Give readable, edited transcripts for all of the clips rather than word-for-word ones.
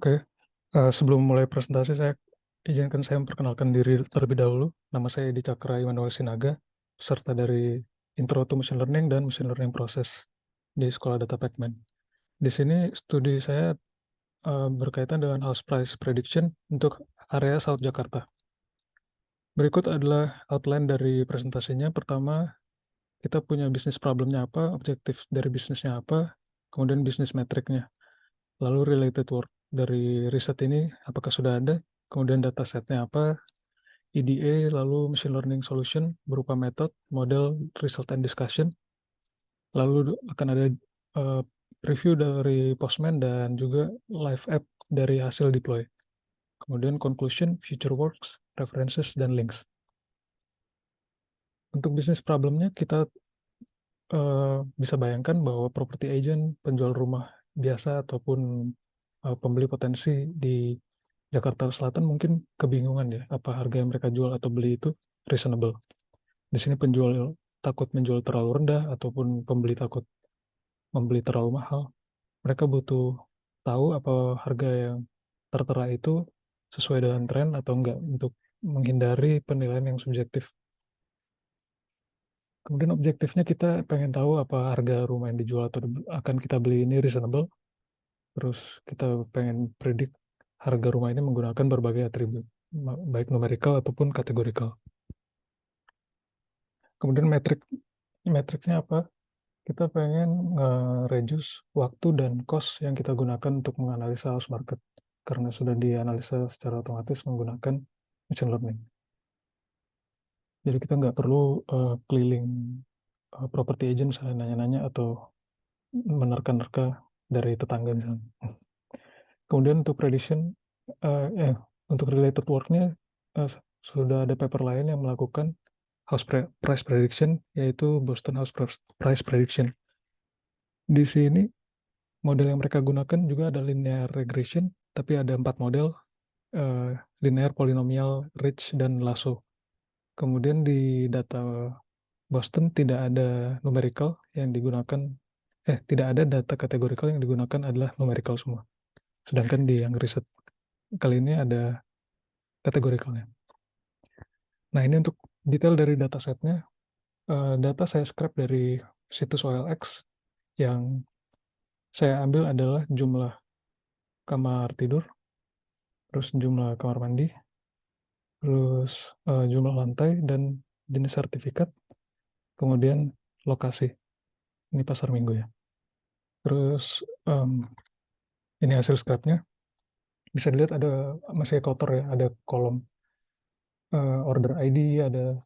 Oke, sebelum mulai presentasi izinkan saya memperkenalkan diri terlebih dahulu. Nama saya Edi Cakra Immanuel Sinaga, peserta dari Intro to Machine Learning dan Machine Learning Process di Sekolah Data Pacman. Di sini studi saya berkaitan dengan house price prediction untuk area South Jakarta. Berikut adalah outline dari presentasinya. Pertama, kita punya bisnis problemnya apa, objektif dari bisnisnya apa, kemudian bisnis metriknya. Lalu related work dari riset ini apakah sudah ada, kemudian datasetnya apa, EDA, lalu machine learning solution berupa metode, model, result and discussion. Lalu akan ada review dari Postman dan juga live app dari hasil deploy. Kemudian conclusion, future works, references, dan links. Untuk bisnis problemnya kita bisa bayangkan bahwa property agent, penjual rumah biasa ataupun pembeli potensi di Jakarta Selatan mungkin kebingungan ya, apa harga yang mereka jual atau beli itu reasonable. Di sini penjual takut menjual terlalu rendah ataupun pembeli takut membeli terlalu mahal. Mereka butuh tahu apa harga yang tertera itu sesuai dengan tren atau enggak untuk menghindari penilaian yang subjektif. Kemudian objektifnya kita pengen tahu apa harga rumah yang dijual atau akan kita beli ini reasonable. Terus kita pengen predik harga rumah ini menggunakan berbagai atribut, baik numerikal ataupun kategorikal. Kemudian metriknya apa? Kita pengen nge-reduce waktu dan cost yang kita gunakan untuk menganalisa house market, karena sudah dianalisa secara otomatis menggunakan machine learning. Jadi kita nggak perlu keliling property agent misalnya nanya-nanya atau menerka-nerka dari tetangga misalnya. Kemudian untuk prediction, untuk related work-nya sudah ada paper lain yang melakukan price prediction, yaitu Boston House Price Prediction. Di sini model yang mereka gunakan juga ada linear regression, tapi ada 4 model, linear, polynomial, ridge, dan lasso. Kemudian di data Boston tidak ada numerical yang digunakan, tidak ada data kategorikal yang digunakan adalah numerical semua. Sedangkan di yang riset kali ini ada kategorikalnya. Nah, ini untuk detail dari datasetnya. Data saya scrap dari situs OLX. Yang saya ambil adalah jumlah kamar tidur, terus jumlah kamar mandi, terus jumlah lantai dan jenis sertifikat, kemudian lokasi. Ini pasar minggu ya. Terus ini hasil scrapnya. Bisa dilihat ada masih kotor ya, ada kolom order ID, ada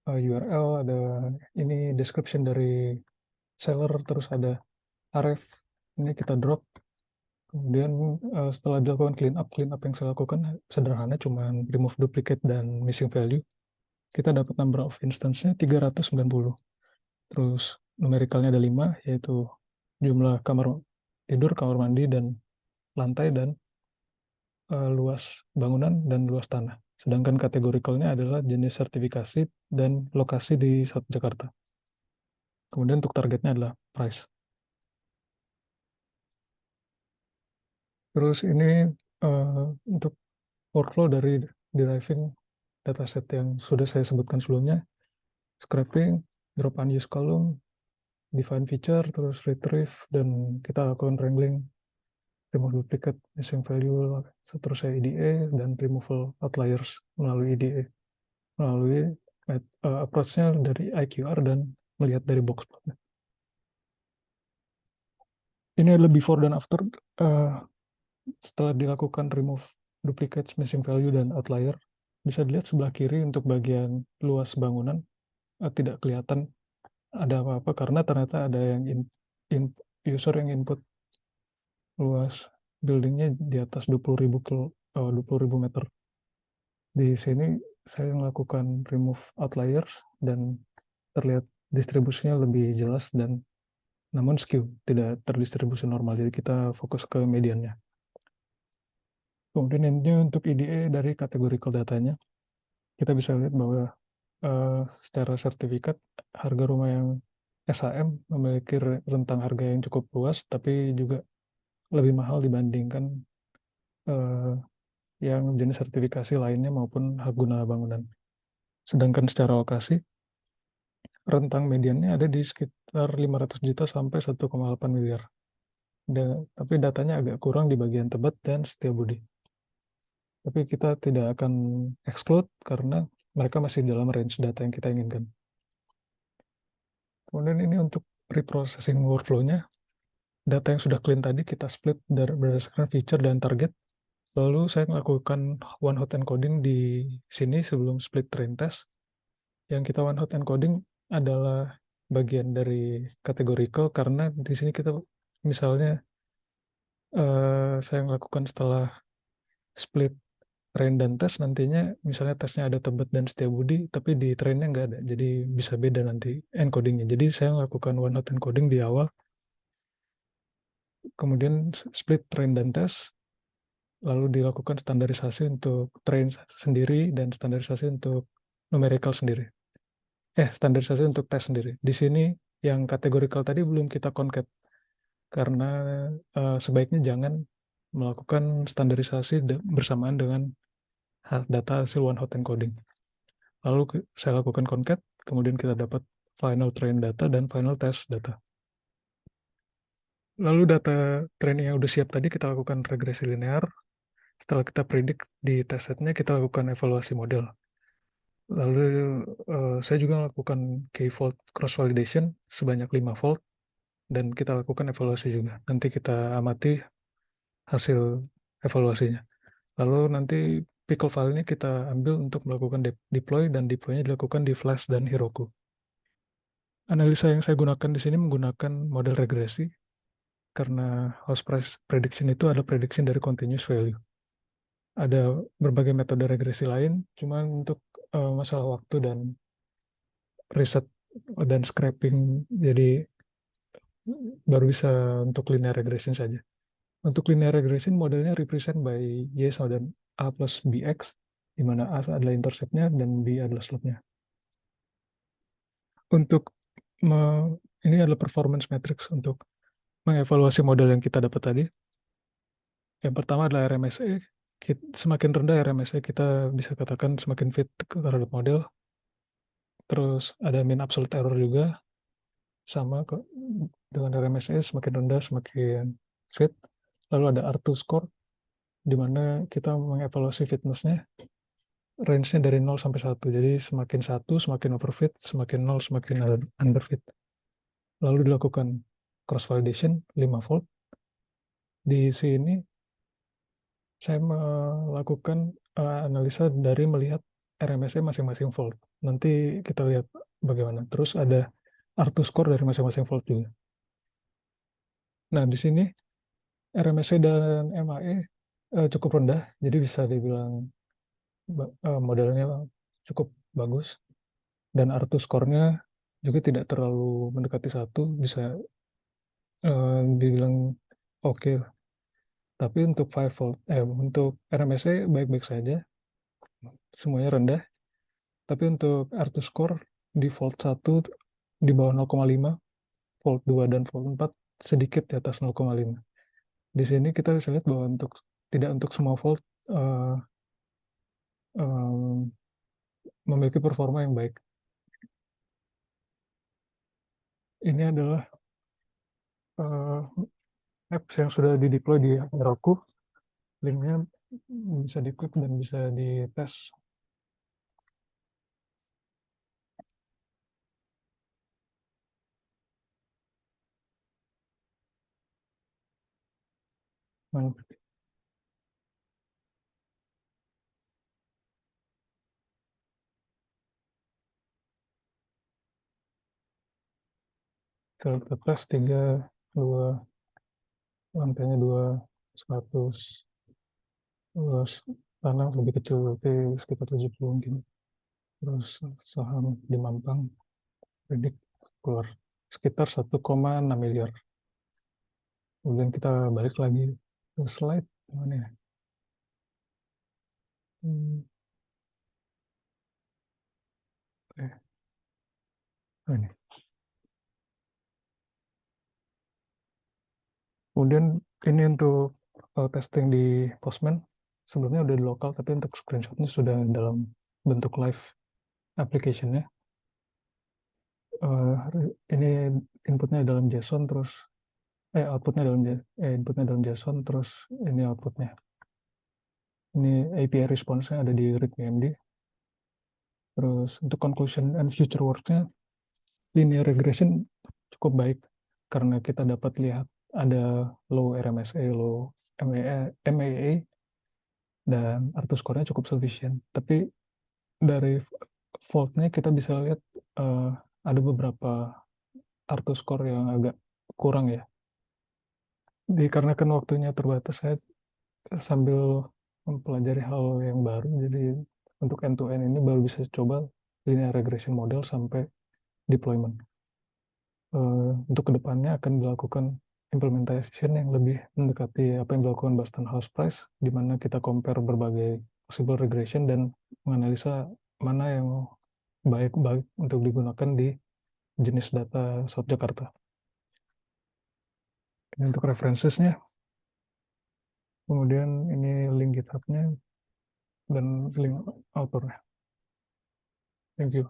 URL, ada ini description dari seller, terus ada aref. Ini kita drop. Kemudian setelah dilakukan clean up yang saya lakukan sederhana, cuma remove duplicate dan missing value. Kita dapat number of instance-nya 390. Terus numerikalnya ada 5, yaitu jumlah kamar tidur, kamar mandi, dan lantai, dan luas bangunan dan luas tanah. Sedangkan kategorikalnya adalah jenis sertifikasi dan lokasi di South Jakarta. Kemudian untuk targetnya adalah price. Terus ini untuk workflow dari deriving dataset yang sudah saya sebutkan sebelumnya, scraping, drop unused column, define feature, terus retrieve, dan kita lakukan wrangling, remove duplicate, missing value, seterusnya EDA, dan removal outliers melalui EDA, melalui approach-nya dari IQR dan melihat dari box plot. Ini adalah before dan after setelah dilakukan remove duplicates, missing value, dan outlier. Bisa dilihat sebelah kiri untuk bagian luas bangunan tidak kelihatan ada apa-apa karena ternyata ada yang user yang input luas buildingnya di atas 20.000 meter. Di sini saya melakukan remove outliers dan terlihat distribusinya lebih jelas dan namun skew, tidak terdistribusi normal. Jadi kita fokus ke mediannya. Kemudian ini untuk EDA dari categorical datanya. Kita bisa lihat bahwa secara sertifikat harga rumah yang SHM memiliki rentang harga yang cukup luas, tapi juga lebih mahal dibandingkan eh, yang jenis sertifikasi lainnya maupun hak guna bangunan. Sedangkan secara lokasi, rentang mediannya ada di sekitar 500 juta sampai 1,8 miliar. Tapi datanya agak kurang di bagian Tebet dan Setiabudi. Tapi kita tidak akan exclude karena mereka masih dalam range data yang kita inginkan. Kemudian ini untuk reprocessing workflow-nya, data yang sudah clean tadi kita split berdasarkan feature dan target. Lalu saya melakukan one hot encoding di sini sebelum split train test. Yang kita one hot encoding adalah bagian dari categorical karena di sini kita misalnya saya melakukan setelah split train dan tes nantinya misalnya tesnya ada Tebet dan Setiabudi tapi di trainnya nggak ada jadi bisa beda nanti encodingnya jadi saya melakukan one hot encoding di awal kemudian split train dan tes lalu dilakukan standarisasi untuk train sendiri dan standarisasi untuk numerical sendiri standarisasi untuk tes sendiri di sini yang categorical tadi belum kita concat karena sebaiknya jangan melakukan standarisasi bersamaan dengan data hasil one hot encoding. Lalu saya lakukan concat, kemudian kita dapat final train data dan final test data. Lalu data training yang udah siap tadi kita lakukan regresi linear. Setelah kita predik di test setnya, kita lakukan evaluasi model. Lalu saya juga melakukan k-fold cross validation sebanyak 5 fold dan kita lakukan evaluasi juga. Nanti kita amati hasil evaluasinya. Lalu nanti pickle file-nya kita ambil untuk melakukan deploy dan deploy-nya dilakukan di Flash dan Heroku. Analisa yang saya gunakan di sini menggunakan model regresi karena house price prediction itu ada prediction dari continuous value. Ada berbagai metode regresi lain, cuma untuk masalah waktu dan riset dan scraping, jadi baru bisa untuk linear regression saja. Untuk linear regression modelnya represent by Y sama dan A plus BX, di mana A adalah interceptnya dan B adalah slope-nya. Untuk ini adalah performance matrix untuk mengevaluasi model yang kita dapat tadi. Yang pertama adalah RMSE. Semakin rendah RMSE kita bisa katakan semakin fit terhadap model. Terus ada mean absolute error juga sama dengan RMSE semakin rendah semakin fit. Lalu ada R2 score di mana kita mengevaluasi fitnessnya range-nya dari 0 sampai 1. Jadi semakin 1 semakin overfit, semakin 0 semakin underfit. Lalu dilakukan cross validation 5 volt. Di sini saya melakukan analisa dari melihat RMSE masing-masing volt. Nanti kita lihat bagaimana. Terus ada R2 score dari masing-masing volt juga. Nah, di sini RMSE dan MAE cukup rendah, jadi bisa dibilang modelnya cukup bagus. Dan R2 score-nya juga tidak terlalu mendekati 1, bisa dibilang oke. Tapi untuk 5 volt, untuk RMSE baik-baik saja, semuanya rendah. Tapi untuk R2 score di volt 1 di bawah 0,5, volt 2 dan volt 4 sedikit di atas 0,5. Di sini kita bisa lihat bahwa tidak untuk semua volt uh, um, memiliki performa yang baik. Ini adalah uh, apps yang sudah dideploy di Heroku. Linknya bisa diklik dan bisa dites. Kita tes 3, 2, lantainya 2, 100. Terus tanah lebih kecil, berarti sekitar 70 mungkin. Terus saham di Mampang, predik keluar sekitar 1,6 miliar. Kemudian kita balik lagi ke slide. Mana ya? Ini. Kemudian ini untuk testing di Postman. Sebelumnya udah di lokal, tapi untuk screenshotnya sudah dalam bentuk live application-nya. Ini inputnya dalam JSON, terus outputnya dalam inputnya dalam JSON, terus ini outputnya. Ini API response-nya ada di readme.md. Terus untuk conclusion and future work-nya, linear regression cukup baik karena kita dapat lihat ada low RMSA, low MAA, dan artus score-nya cukup sufficient. Tapi dari fault-nya kita bisa lihat ada beberapa artus score yang agak kurang ya. Dikarenakan waktunya terbatas, saya sambil mempelajari hal yang baru, jadi untuk end-to-end ini baru bisa coba linear regression model sampai deployment. Untuk kedepannya akan dilakukan implementation yang lebih mendekati apa yang dilakukan Boston House Price, di mana kita compare berbagai possible regression dan menganalisa mana yang baik-baik untuk digunakan di jenis data South Jakarta. Ini untuk references-nya. Kemudian ini link GitHub-nya dan link autornya. Thank you.